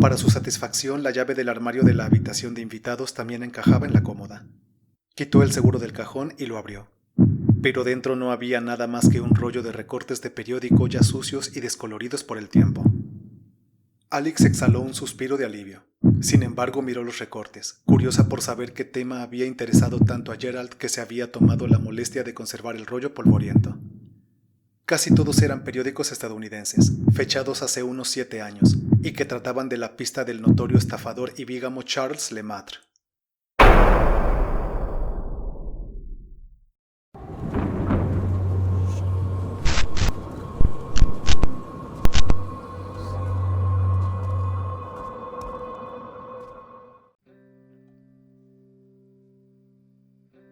Para su satisfacción, la llave del armario de la habitación de invitados también encajaba en la cómoda. Quitó el seguro del cajón y lo abrió. Pero dentro no había nada más que un rollo de recortes de periódico ya sucios y descoloridos por el tiempo. Alex exhaló un suspiro de alivio. Sin embargo, miró los recortes, curiosa por saber qué tema había interesado tanto a Gerald que se había tomado la molestia de conservar el rollo polvoriento. Casi todos eran periódicos estadounidenses, fechados hace unos 7 años, y que trataban de la pista del notorio estafador y bígamo Charles Lemaitre.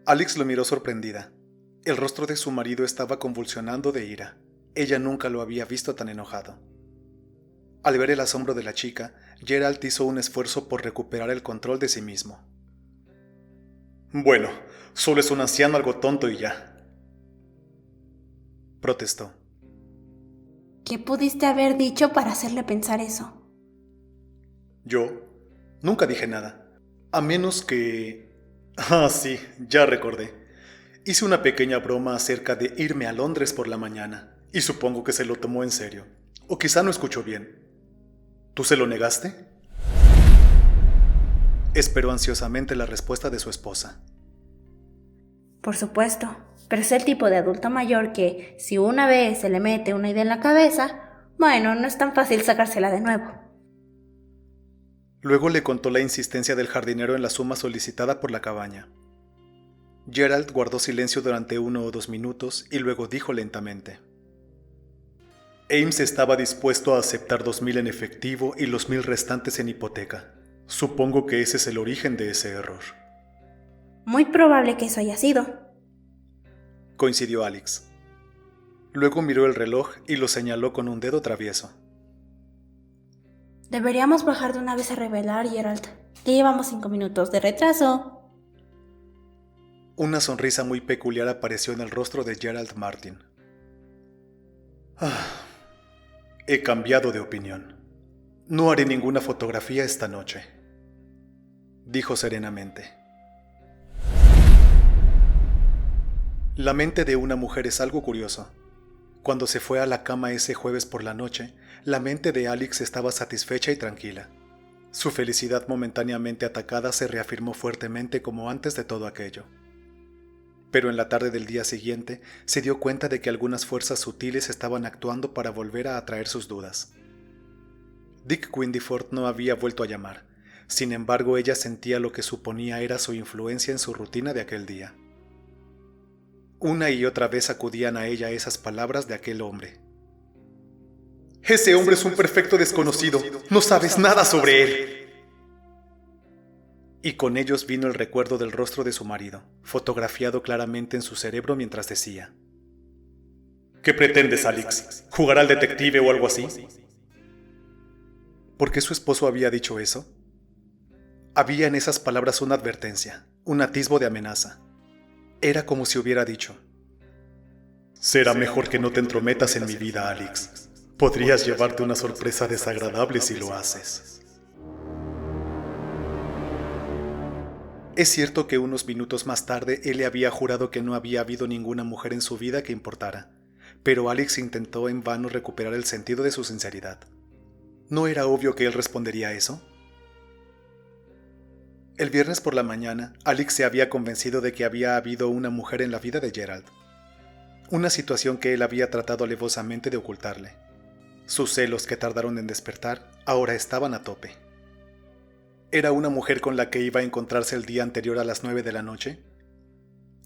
Alex lo miró sorprendida. El rostro de su marido estaba convulsionando de ira. Ella nunca lo había visto tan enojado. Al ver el asombro de la chica, Gerald hizo un esfuerzo por recuperar el control de sí mismo. Bueno, solo es un anciano algo tonto y ya, protestó. ¿Qué pudiste haber dicho para hacerle pensar eso? Yo nunca dije nada, a menos que... Ah, sí, ya recordé. Hice una pequeña broma acerca de irme a Londres por la mañana, y supongo que se lo tomó en serio. O quizá no escuchó bien. ¿Tú se lo negaste? Esperó ansiosamente la respuesta de su esposa. Por supuesto, pero es el tipo de adulto mayor que, si una vez se le mete una idea en la cabeza, bueno, no es tan fácil sacársela de nuevo. Luego le contó la insistencia del jardinero en la suma solicitada por la cabaña. Gerald guardó silencio durante 1 o 2 minutos y luego dijo lentamente: Ames estaba dispuesto a aceptar 2,000 en efectivo y los 1,000 restantes en hipoteca. Supongo que ese es el origen de ese error. Muy probable que eso haya sido, coincidió Alex. Luego miró el reloj y lo señaló con un dedo travieso. Deberíamos bajar de una vez a revelar, Gerald. Ya llevamos 5 minutos de retraso. Una sonrisa muy peculiar apareció en el rostro de Gerald Martin. He cambiado de opinión. No haré ninguna fotografía esta noche, dijo serenamente. La mente de una mujer es algo curioso. Cuando se fue a la cama ese jueves por la noche, la mente de Alex estaba satisfecha y tranquila. Su felicidad momentáneamente atacada se reafirmó fuertemente como antes de todo aquello. Pero en la tarde del día siguiente se dio cuenta de que algunas fuerzas sutiles estaban actuando para volver a atraer sus dudas. Dick Quindiford no había vuelto a llamar. Sin embargo, ella sentía lo que suponía era su influencia en su rutina de aquel día. Una y otra vez acudían a ella esas palabras de aquel hombre. Ese hombre es un perfecto desconocido. No sabes nada sobre él. Y con ellos vino el recuerdo del rostro de su marido, fotografiado claramente en su cerebro mientras decía: ¿Qué pretendes, Alex? ¿Jugar al detective o algo así? ¿Por qué su esposo había dicho eso? Había en esas palabras una advertencia, un atisbo de amenaza. Era como si hubiera dicho: será mejor que no te entrometas en mi vida, Alex. Podrías llevarte una sorpresa desagradable si lo haces. Es cierto que unos minutos más tarde él le había jurado que no había habido ninguna mujer en su vida que importara, pero Alex intentó en vano recuperar el sentido de su sinceridad. ¿No era obvio que él respondería a eso? El viernes por la mañana, Alex se había convencido de que había habido una mujer en la vida de Gerald. Una situación que él había tratado alevosamente de ocultarle. Sus celos, que tardaron en despertar, ahora estaban a tope. ¿Era una mujer con la que iba a encontrarse el día anterior a las 9 de la noche?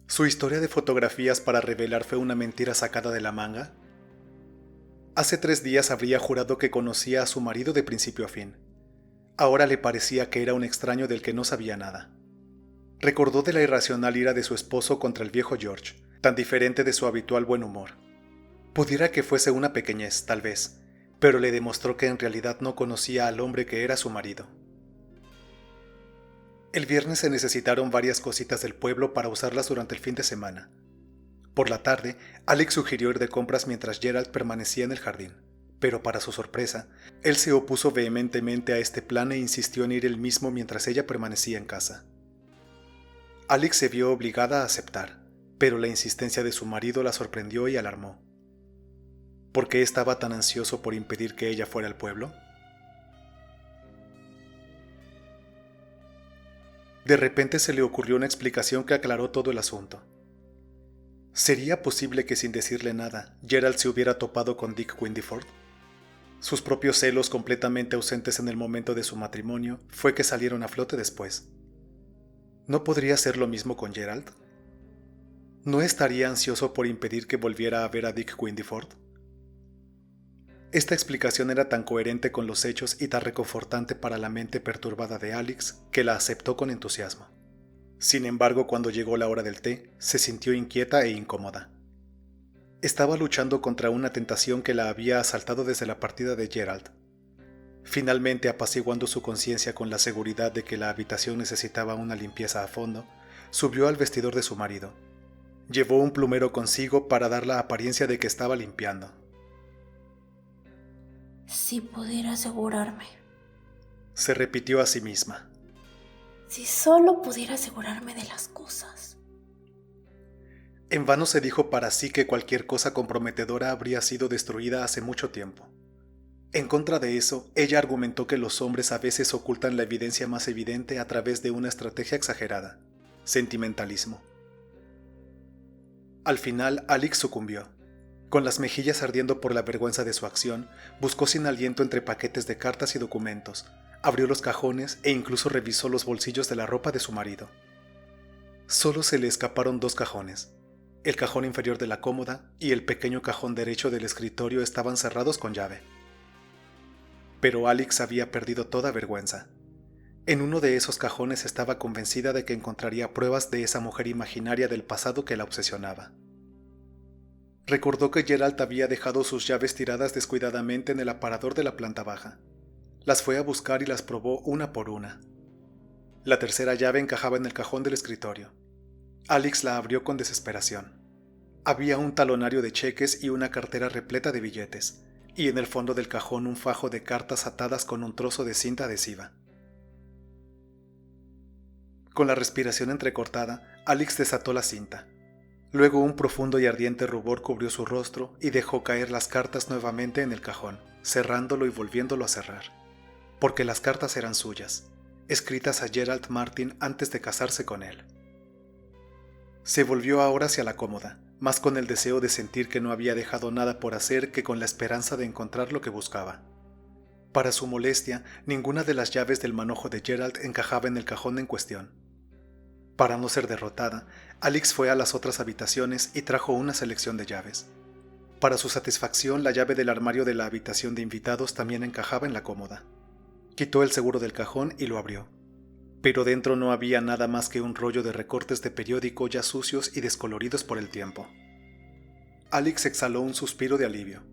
¿Su historia de fotografías para revelar fue una mentira sacada de la manga? Hace 3 días habría jurado que conocía a su marido de principio a fin. Ahora le parecía que era un extraño del que no sabía nada. Recordó de la irracional ira de su esposo contra el viejo George, tan diferente de su habitual buen humor. Pudiera que fuese una pequeñez, tal vez, pero le demostró que en realidad no conocía al hombre que era su marido. El viernes se necesitaron varias cositas del pueblo para usarlas durante el fin de semana. Por la tarde, Alex sugirió ir de compras mientras Gerald permanecía en el jardín. Pero para su sorpresa, él se opuso vehementemente a este plan e insistió en ir él mismo mientras ella permanecía en casa. Alex se vio obligada a aceptar, pero la insistencia de su marido la sorprendió y alarmó. ¿Por qué estaba tan ansioso por impedir que ella fuera al pueblo? De repente se le ocurrió una explicación que aclaró todo el asunto. ¿Sería posible que sin decirle nada, Gerald se hubiera topado con Dick Windyford? Sus propios celos, completamente ausentes en el momento de su matrimonio, fue que salieron a flote después. ¿No podría ser lo mismo con Gerald? ¿No estaría ansioso por impedir que volviera a ver a Dick Windyford? Esta explicación era tan coherente con los hechos y tan reconfortante para la mente perturbada de Alex que la aceptó con entusiasmo. Sin embargo, cuando llegó la hora del té, se sintió inquieta e incómoda. Estaba luchando contra una tentación que la había asaltado desde la partida de Gerald. Finalmente, apaciguando su conciencia con la seguridad de que la habitación necesitaba una limpieza a fondo, subió al vestidor de su marido. Llevó un plumero consigo para dar la apariencia de que estaba limpiando. Si pudiera asegurarme. Se repitió a sí misma. Si solo pudiera asegurarme de las cosas. En vano se dijo para sí que cualquier cosa comprometedora habría sido destruida hace mucho tiempo. En contra de eso, ella argumentó que los hombres a veces ocultan la evidencia más evidente a través de una estrategia exagerada: sentimentalismo. Al final, Alex sucumbió. Con las mejillas ardiendo por la vergüenza de su acción, buscó sin aliento entre paquetes de cartas y documentos, abrió los cajones e incluso revisó los bolsillos de la ropa de su marido. Solo se le escaparon 2 cajones. El cajón inferior de la cómoda y el pequeño cajón derecho del escritorio estaban cerrados con llave. Pero Alex había perdido toda vergüenza. En uno de esos cajones estaba convencida de que encontraría pruebas de esa mujer imaginaria del pasado que la obsesionaba. Recordó que Gerald había dejado sus llaves tiradas descuidadamente en el aparador de la planta baja. Las fue a buscar y las probó una por una. La tercera llave encajaba en el cajón del escritorio. Alex la abrió con desesperación. Había un talonario de cheques y una cartera repleta de billetes, y en el fondo del cajón un fajo de cartas atadas con un trozo de cinta adhesiva. Con la respiración entrecortada, Alex desató la cinta. Luego un profundo y ardiente rubor cubrió su rostro y dejó caer las cartas nuevamente en el cajón, cerrándolo y volviéndolo a cerrar. Porque las cartas eran suyas, escritas a Gerald Martin antes de casarse con él. Se volvió ahora hacia la cómoda, más con el deseo de sentir que no había dejado nada por hacer que con la esperanza de encontrar lo que buscaba. Para su molestia, ninguna de las llaves del manojo de Gerald encajaba en el cajón en cuestión. Para no ser derrotada, Alex fue a las otras habitaciones y trajo una selección de llaves. Para su satisfacción, la llave del armario de la habitación de invitados también encajaba en la cómoda. Quitó el seguro del cajón y lo abrió. Pero dentro no había nada más que un rollo de recortes de periódico ya sucios y descoloridos por el tiempo. Alex exhaló un suspiro de alivio.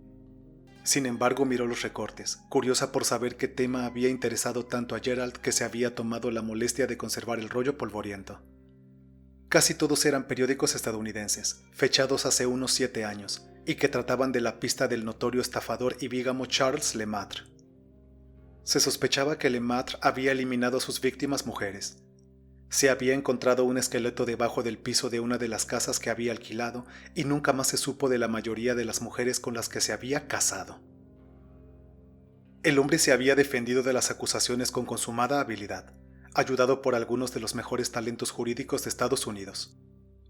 Sin embargo, miró los recortes, curiosa por saber qué tema había interesado tanto a Gerald que se había tomado la molestia de conservar el rollo polvoriento. Casi todos eran periódicos estadounidenses, fechados hace unos 7 años, y que trataban de la pista del notorio estafador y bígamo Charles Lemaitre. Se sospechaba que Lemaitre había eliminado a sus víctimas mujeres. Se había encontrado un esqueleto debajo del piso de una de las casas que había alquilado y nunca más se supo de la mayoría de las mujeres con las que se había casado. El hombre se había defendido de las acusaciones con consumada habilidad, ayudado por algunos de los mejores talentos jurídicos de Estados Unidos.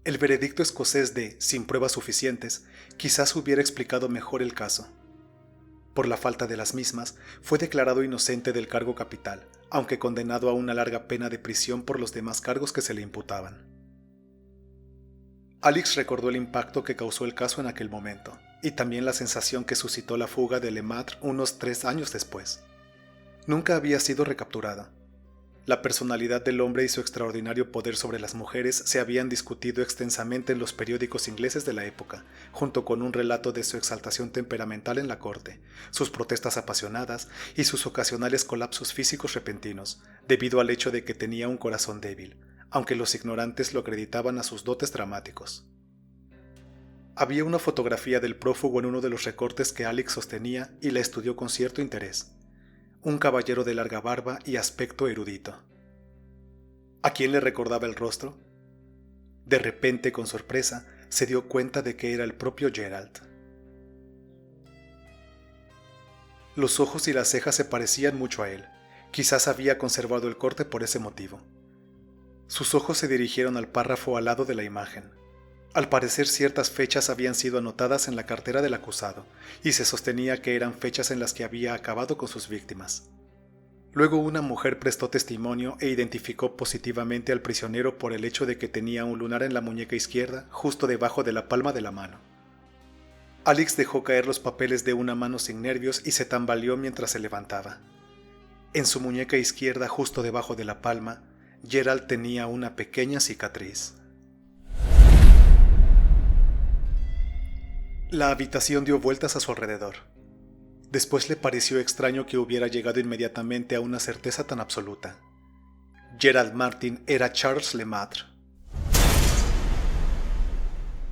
El veredicto escocés de «sin pruebas suficientes» quizás hubiera explicado mejor el caso. Por la falta de las mismas, fue declarado inocente del cargo capital, aunque condenado a una larga pena de prisión por los demás cargos que se le imputaban. Alex recordó el impacto que causó el caso en aquel momento, y también la sensación que suscitó la fuga de Lemaitre unos 3 años después. Nunca había sido recapturada. La personalidad del hombre y su extraordinario poder sobre las mujeres se habían discutido extensamente en los periódicos ingleses de la época, junto con un relato de su exaltación temperamental en la corte, sus protestas apasionadas y sus ocasionales colapsos físicos repentinos, debido al hecho de que tenía un corazón débil, aunque los ignorantes lo acreditaban a sus dotes dramáticos. Había una fotografía del prófugo en uno de los recortes que Alex sostenía y la estudió con cierto interés. Un caballero de larga barba y aspecto erudito. ¿A quién le recordaba el rostro? De repente, con sorpresa, se dio cuenta de que era el propio Gerald. Los ojos y las cejas se parecían mucho a él. Quizás había conservado el corte por ese motivo. Sus ojos se dirigieron al párrafo al lado de la imagen. Al parecer ciertas fechas habían sido anotadas en la cartera del acusado, y se sostenía que eran fechas en las que había acabado con sus víctimas. Luego una mujer prestó testimonio e identificó positivamente al prisionero por el hecho de que tenía un lunar en la muñeca izquierda, justo debajo de la palma de la mano. Alex dejó caer los papeles de una mano sin nervios y se tambaleó mientras se levantaba. En su muñeca izquierda, justo debajo de la palma, Gerald tenía una pequeña cicatriz. La habitación dio vueltas a su alrededor. Después le pareció extraño que hubiera llegado inmediatamente a una certeza tan absoluta. Gerald Martin era Charles Lemaitre.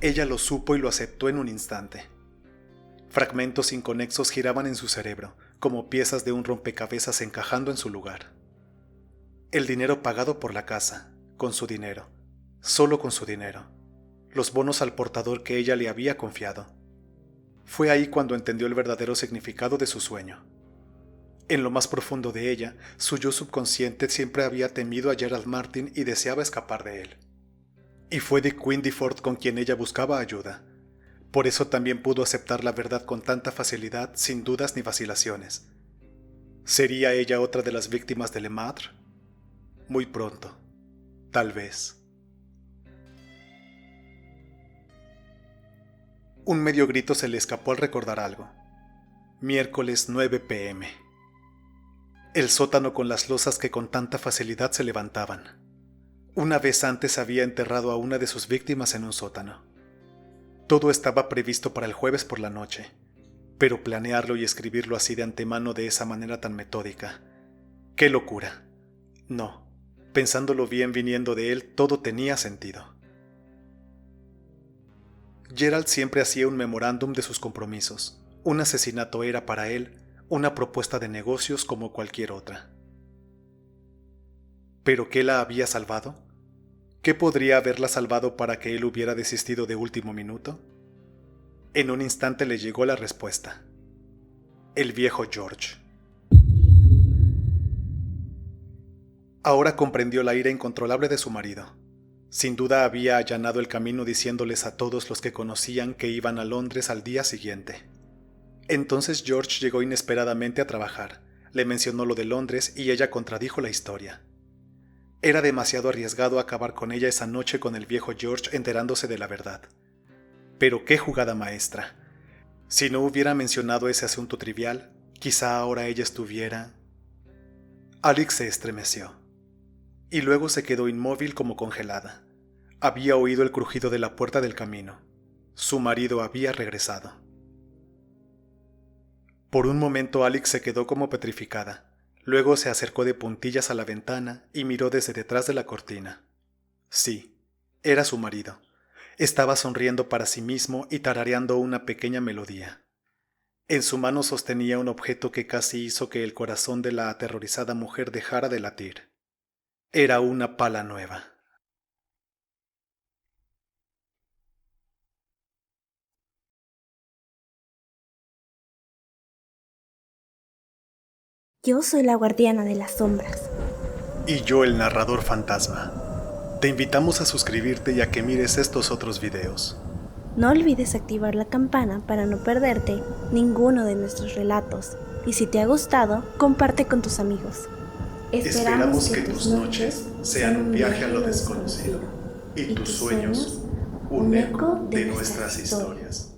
Ella lo supo y lo aceptó en un instante. Fragmentos inconexos giraban en su cerebro, como piezas de un rompecabezas encajando en su lugar. El dinero pagado por la casa, con su dinero, solo con su dinero. Los bonos al portador que ella le había confiado. Fue ahí cuando entendió el verdadero significado de su sueño. En lo más profundo de ella, su yo subconsciente siempre había temido a Gerald Martin y deseaba escapar de él. Y fue de Quindeford con quien ella buscaba ayuda. Por eso también pudo aceptar la verdad con tanta facilidad, sin dudas ni vacilaciones. ¿Sería ella otra de las víctimas de Lemaitre? Muy pronto, tal vez. Un medio grito se le escapó al recordar algo. Miércoles 9 p.m. El sótano con las losas que con tanta facilidad se levantaban. Una vez antes había enterrado a una de sus víctimas en un sótano. Todo estaba previsto para el jueves por la noche, pero planearlo y escribirlo así de antemano de esa manera tan metódica. ¡Qué locura! No, pensándolo bien viniendo de él, todo tenía sentido. Gerald siempre hacía un memorándum de sus compromisos. Un asesinato era para él una propuesta de negocios como cualquier otra. ¿Pero qué la había salvado? ¿Qué podría haberla salvado para que él hubiera desistido de último minuto? En un instante le llegó la respuesta. El viejo George. Ahora comprendió la ira incontrolable de su marido. Sin duda había allanado el camino diciéndoles a todos los que conocían que iban a Londres al día siguiente. Entonces George llegó inesperadamente a trabajar, le mencionó lo de Londres y ella contradijo la historia. Era demasiado arriesgado acabar con ella esa noche con el viejo George enterándose de la verdad. Pero qué jugada maestra. Si no hubiera mencionado ese asunto trivial, quizá ahora ella estuviera... Alex se estremeció. Y luego se quedó inmóvil como congelada. Había oído el crujido de la puerta del camino. Su marido había regresado. Por un momento Alex se quedó como petrificada. Luego se acercó de puntillas a la ventana y miró desde detrás de la cortina. Sí, era su marido. Estaba sonriendo para sí mismo y tarareando una pequeña melodía. En su mano sostenía un objeto que casi hizo que el corazón de la aterrorizada mujer dejara de latir. Era una pala nueva. Yo soy la guardiana de las sombras. Y yo el narrador fantasma. Te invitamos a suscribirte y a que mires estos otros videos. No olvides activar la campana para no perderte ninguno de nuestros relatos. Y si te ha gustado, comparte con tus amigos. Esperamos que tus noches sean un viaje a lo desconocido y tus sueños un eco de nuestras historias.